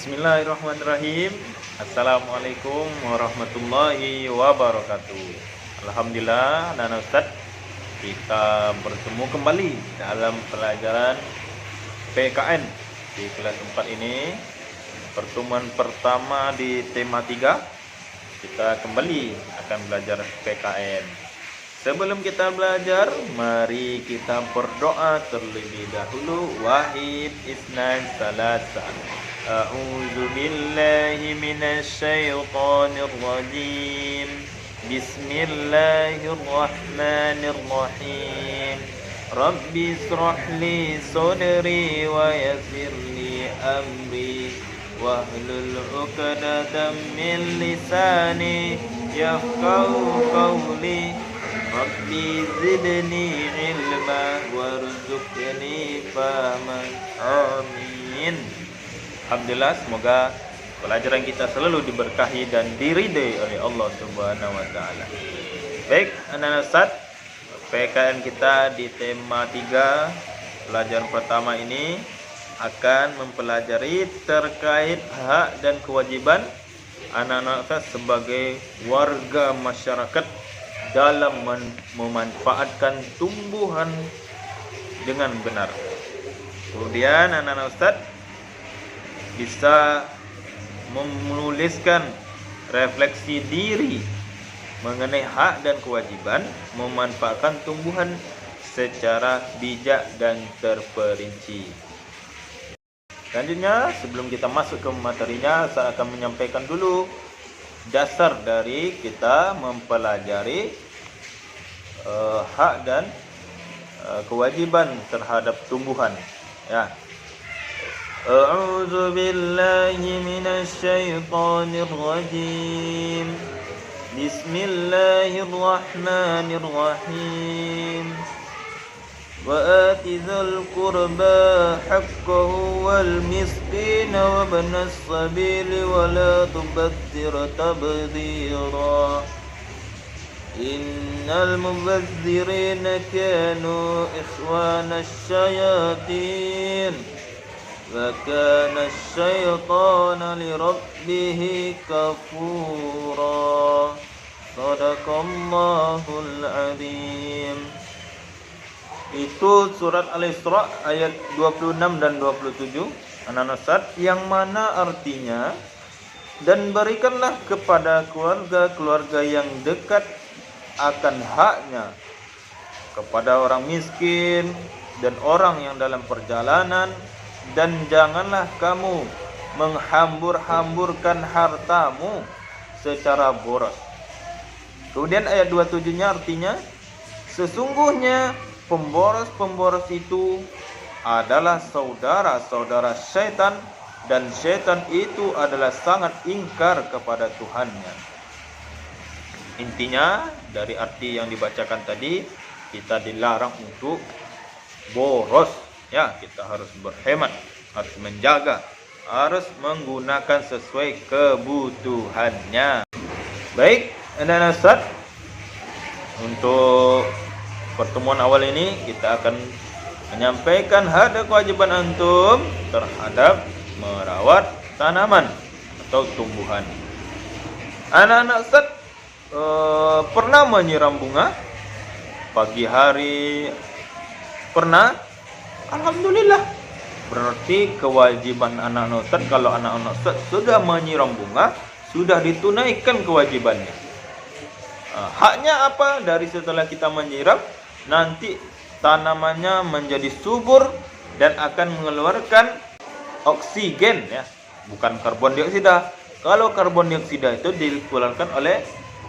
Bismillahirrahmanirrahim. Assalamualaikum warahmatullahi wabarakatuh. Alhamdulillah, anak-anak Ustaz, kita bertemu kembali dalam pelajaran PKN di kelas 4 ini. Pertemuan pertama di tema 3. Kita kembali akan belajar PKN. Sebelum kita belajar, mari kita berdoa terlebih dahulu. Wahid Isnan Salasa. A'udzu billahi minasy syaithanir rajim. Bismillahirrahmanirrahim. Rabbi ishrah li sadri wa yassir li amri wahlul 'uqdatam min lisani yafqahu qawli. Rabbi zidni ilma warzuqni fahman. Amin. Alhamdulillah, semoga pelajaran kita selalu diberkahi dan diridai oleh Allah Subhanahu wa taala. Baik, anak-anak Ustaz, PKN kita di tema 3, pelajaran pertama ini akan mempelajari terkait hak dan kewajiban anak-anak Ustaz sebagai warga masyarakat dalam memanfaatkan tumbuhan dengan benar. Kemudian anak-anak Ustaz bisa menuliskan refleksi diri mengenai hak dan kewajiban memanfaatkan tumbuhan secara bijak dan terperinci. Selanjutnya, sebelum kita masuk ke materinya, saya akan menyampaikan dulu dasar dari kita mempelajari hak dan kewajiban terhadap tumbuhan. Ya. A'udzu billahi minasy syaithanir rajim. Bismillahirrahmanirrahim. Wa atizal qurba haqqahu wal miskina wa ibnas sabili wa la tubadzir tabdzira. Innal mubazzirina kanu ikhwanasy syayatin wa kana asy-syaitanu li rabbih kafura. Shadaqallahul azim. Itu surat Al-Isra ayat 26 dan 27, anak-anak Ustaz, yang mana artinya, dan berikanlah kepada keluarga-keluarga yang dekat akan haknya kepada orang miskin dan orang yang dalam perjalanan, dan janganlah kamu menghambur-hamburkan hartamu secara boros. Kemudian ayat 27-nya artinya, sesungguhnya pemboros-pemboros itu adalah saudara-saudara syaitan, dan syaitan itu adalah sangat ingkar kepada Tuhannya. Intinya dari arti yang dibacakan tadi, kita dilarang untuk boros. Ya, kita harus berhemat, harus menjaga, harus menggunakan sesuai kebutuhannya. Baik, anak-anak Ustaz, untuk pertemuan awal ini kita akan menyampaikan hak dan kewajiban antum terhadap merawat tanaman atau tumbuhan. Anak-anak Ustaz pernah menyiram bunga pagi hari? Pernah? Alhamdulillah. Berarti kewajiban anak-anak Ustaz, kalau anak-anak Ustaz sudah menyiram bunga, sudah ditunaikan kewajibannya. Haknya apa? Dari setelah kita menyiram, nanti tanamannya menjadi subur dan akan mengeluarkan oksigen, ya, bukan karbon dioksida. Kalau karbon dioksida itu dikeluarkan oleh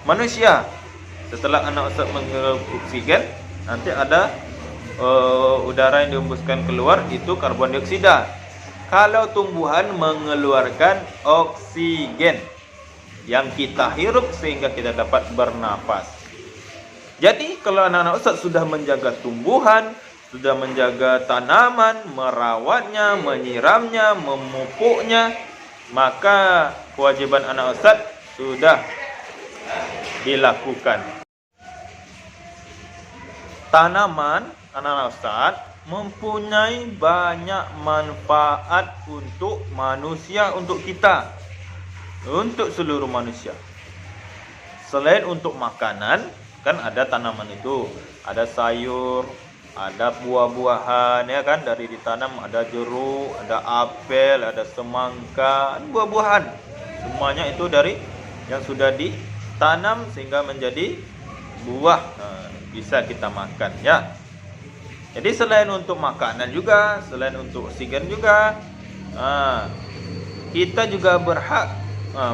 manusia. Setelah anak Ustaz mengeluarkan oksigen, nanti ada udara yang dihembuskan keluar, itu karbon dioksida. Kalau tumbuhan mengeluarkan oksigen yang kita hirup sehingga kita dapat bernapas. Jadi kalau anak-anak Ustaz sudah menjaga tumbuhan, sudah menjaga tanaman, merawatnya, menyiramnya, memupuknya, maka kewajiban anak Ustaz sudah dilakukan. Tanaman, anak-anak Ustaz, mempunyai banyak manfaat untuk manusia, untuk kita, untuk seluruh manusia. Selain untuk makanan, kan ada tanaman itu, ada sayur, ada buah-buahan, ya kan, dari ditanam, ada jeruk, ada apel, ada semangka, buah-buahan. Semuanya itu dari yang sudah ditanam sehingga menjadi buah, bisa kita makan, ya. Jadi selain untuk makanan juga, selain untuk oksigen juga, kita juga berhak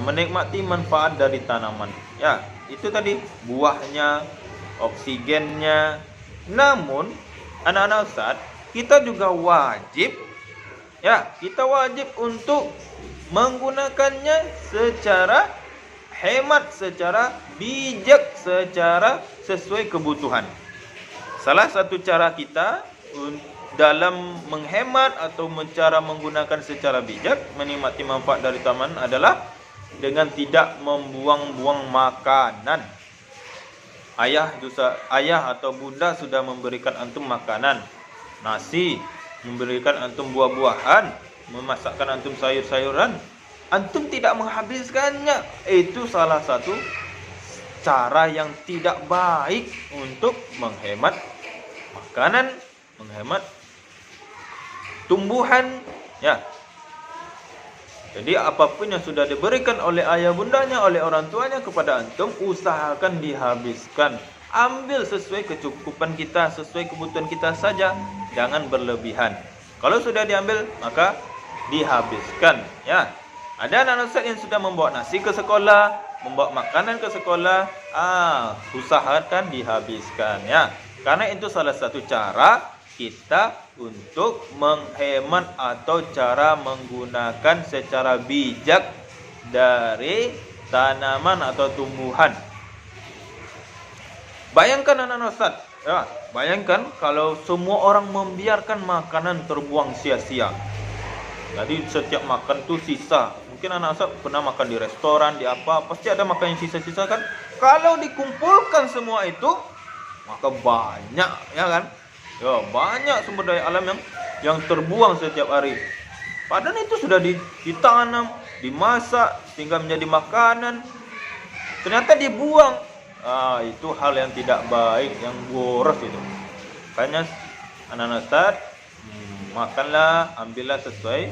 menikmati manfaat dari tanaman. Ya, itu tadi buahnya, oksigennya. Namun, anak-anak Ustaz, kita juga wajib, ya, kita wajib untuk menggunakannya secara hemat, secara bijak, secara sesuai kebutuhan. Salah satu cara kita dalam menghemat atau cara menggunakan secara bijak menikmati manfaat dari taman adalah dengan tidak membuang-buang makanan. Ayah atau bunda sudah memberikan antum makanan, nasi, memberikan antum buah-buahan, memasakkan antum sayur-sayuran, antum tidak menghabiskannya. Itu salah satu cara yang tidak baik untuk menghemat makanan, menghemat tumbuhan, ya. Jadi apapun yang sudah diberikan oleh ayah bundanya, oleh orang tuanya kepada antum, usahakan dihabiskan. Ambil sesuai kecukupan kita, sesuai kebutuhan kita saja, jangan berlebihan. Kalau sudah diambil, maka dihabiskan, ya. Ada anak ustaz yang sudah membawa nasi ke sekolah, membawa makanan ke sekolah, usahakan dihabiskan, ya. Karena itu salah satu cara kita untuk menghemat atau cara menggunakan secara bijak dari tanaman atau tumbuhan. Bayangkan anak-anak ustaz, ya, bayangkan kalau semua orang membiarkan makanan terbuang sia-sia. Jadi setiap makan tuh sisa. Mungkin anak ustaz pernah makan di restoran, di apa, pasti ada makan yang sisa-sisa kan. Kalau dikumpulkan semua itu, maka banyak, ya kan? Ya, banyak sumber daya alam yang terbuang setiap hari. Padahal itu sudah ditanam, dimasak sehingga menjadi makanan. Ternyata dibuang. Itu hal yang tidak baik, yang boros itu. Makanya anak-anak ustaz, makanlah, ambillah sesuai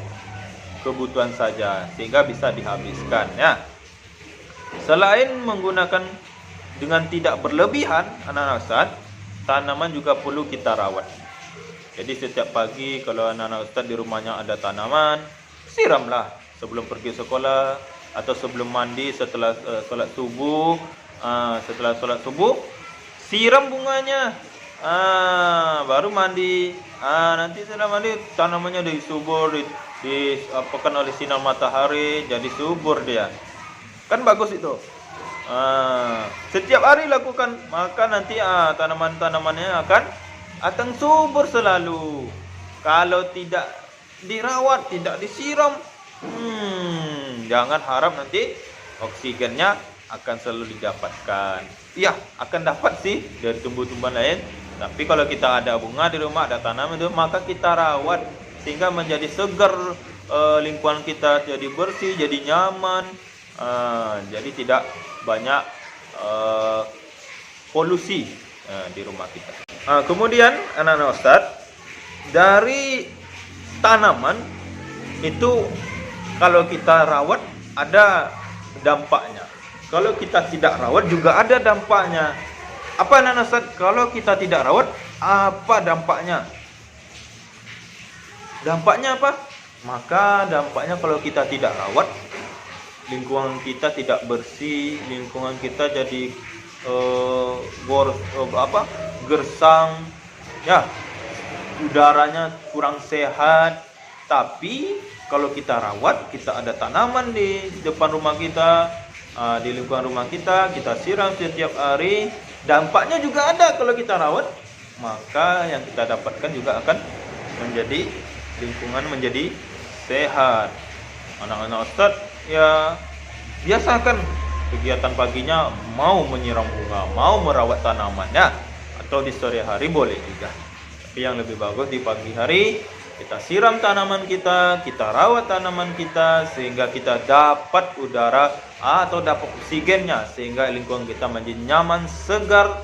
kebutuhan saja sehingga bisa dihabiskan, ya. Selain menggunakan dengan tidak berlebihan, anak-anak ustaz, tanaman juga perlu kita rawat. Jadi setiap pagi kalau anak-anak ustaz di rumahnya ada tanaman, siramlah sebelum pergi sekolah atau sebelum mandi, setelah solat subuh. Setelah solat subuh, siram bunganya. Baru mandi. Nanti setelah mandi tanamannya disubur, diapakan oleh sinar matahari, jadi subur dia. Kan bagus itu. Setiap hari lakukan, maka nanti tanaman-tanamannya akan subur selalu. Kalau tidak dirawat, tidak disiram, jangan harap nanti oksigennya akan selalu didapatkan. Ya, akan dapat sih dari tumbuh-tumbuhan lain. Tapi kalau kita ada bunga di rumah, ada tanaman itu, maka kita rawat sehingga menjadi segar, lingkungan kita jadi bersih, jadi nyaman, jadi tidak banyak polusi di rumah kita. Kemudian anak-anak ustaz, dari tanaman itu kalau kita rawat ada dampaknya. Kalau kita tidak rawat juga ada dampaknya. Apa anak-anak ustaz? Kalau kita tidak rawat, apa dampaknya? Dampaknya apa? Maka dampaknya kalau kita tidak rawat, lingkungan kita tidak bersih, lingkungan kita jadi gersang, ya, udaranya kurang sehat. Tapi kalau kita rawat, kita ada tanaman di depan rumah kita, di lingkungan rumah kita siram setiap hari, dampaknya juga ada. Kalau kita rawat, maka yang kita dapatkan juga akan menjadi lingkungan menjadi sehat. Anak-anak ustaz, ya, biasakan kegiatan paginya mau menyiram bunga, mau merawat tanamannya, atau di sore hari boleh juga. Yang lebih bagus di pagi hari kita siram tanaman kita rawat tanaman kita sehingga kita dapat udara atau dapat oksigennya sehingga lingkungan kita menjadi nyaman, segar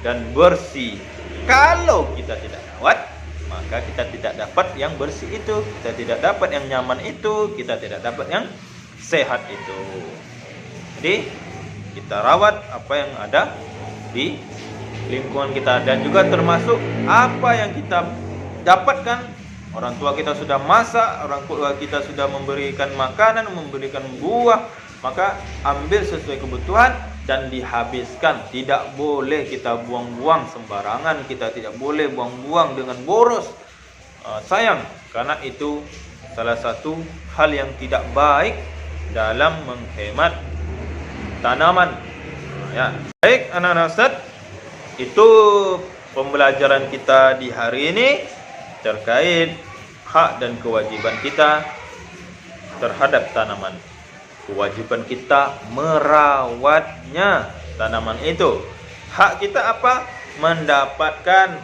dan bersih. Kalau kita tidak rawat, maka kita tidak dapat yang bersih itu, kita tidak dapat yang nyaman itu, kita tidak dapat yang sehat itu. Jadi kita rawat apa yang ada di lingkungan kita dan juga termasuk apa yang kita dapatkan. Orang tua kita sudah masak, orang tua kita sudah memberikan makanan, memberikan buah, maka ambil sesuai kebutuhan dan dihabiskan. Tidak boleh kita buang-buang sembarangan, kita tidak boleh buang-buang dengan boros. Sayang, karena itu salah satu hal yang tidak baik dalam menghemat tanaman. Ya, baik anak-anak Ustaz, itu pembelajaran kita di hari ini terkait hak dan kewajiban kita terhadap tanaman. Kewajiban kita merawatnya tanaman itu. Hak kita apa? Mendapatkan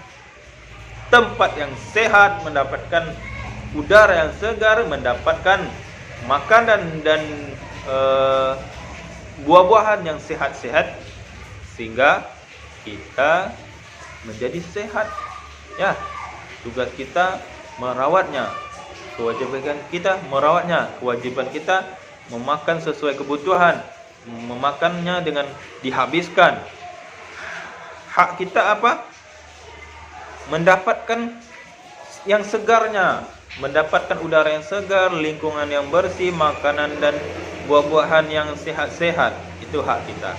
tempat yang sehat, mendapatkan udara yang segar, mendapatkan makanan dan buah-buahan yang sehat-sehat sehingga kita menjadi sehat. Ya, tugas kita merawatnya, kewajiban kita merawatnya, kewajiban kita memakan sesuai kebutuhan, memakannya dengan dihabiskan. Hak kita apa? Mendapatkan yang segarnya, mendapatkan udara yang segar, lingkungan yang bersih, makanan dan buah-buahan yang sehat-sehat. Itu hak kita.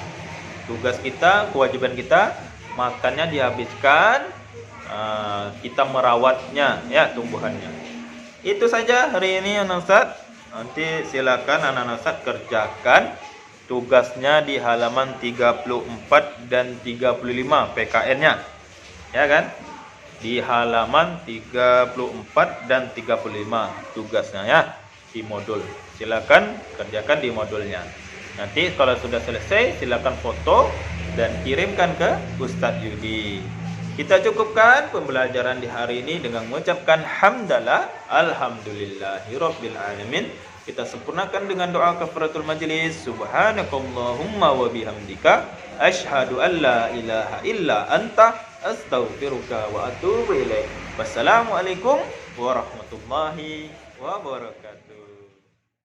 Tugas kita, kewajiban kita, makannya dihabiskan, kita merawatnya, ya, tumbuhannya. Itu saja hari ini anak Ustaz. Nanti silakan anak-anak Ustaz kerjakan tugasnya di halaman 34 dan 35 PKN-nya. Ya kan? Di halaman 34 dan 35 tugasnya, ya, di modul. Silakan kerjakan di modulnya. Nanti kalau sudah selesai silakan foto dan kirimkan ke Ustadz Yudi. Kita cukupkan pembelajaran di hari ini dengan mengucapkan hamdalah, alhamdulillahirabbil alamin. Kita sempurnakan dengan doa kafaratul majlis. Subhanakallahumma wa bihamdika asyhadu an la ilaha illa anta astaghfiruka wa atubu ilaik. Wassalamualaikum warahmatullahi wabarakatuh.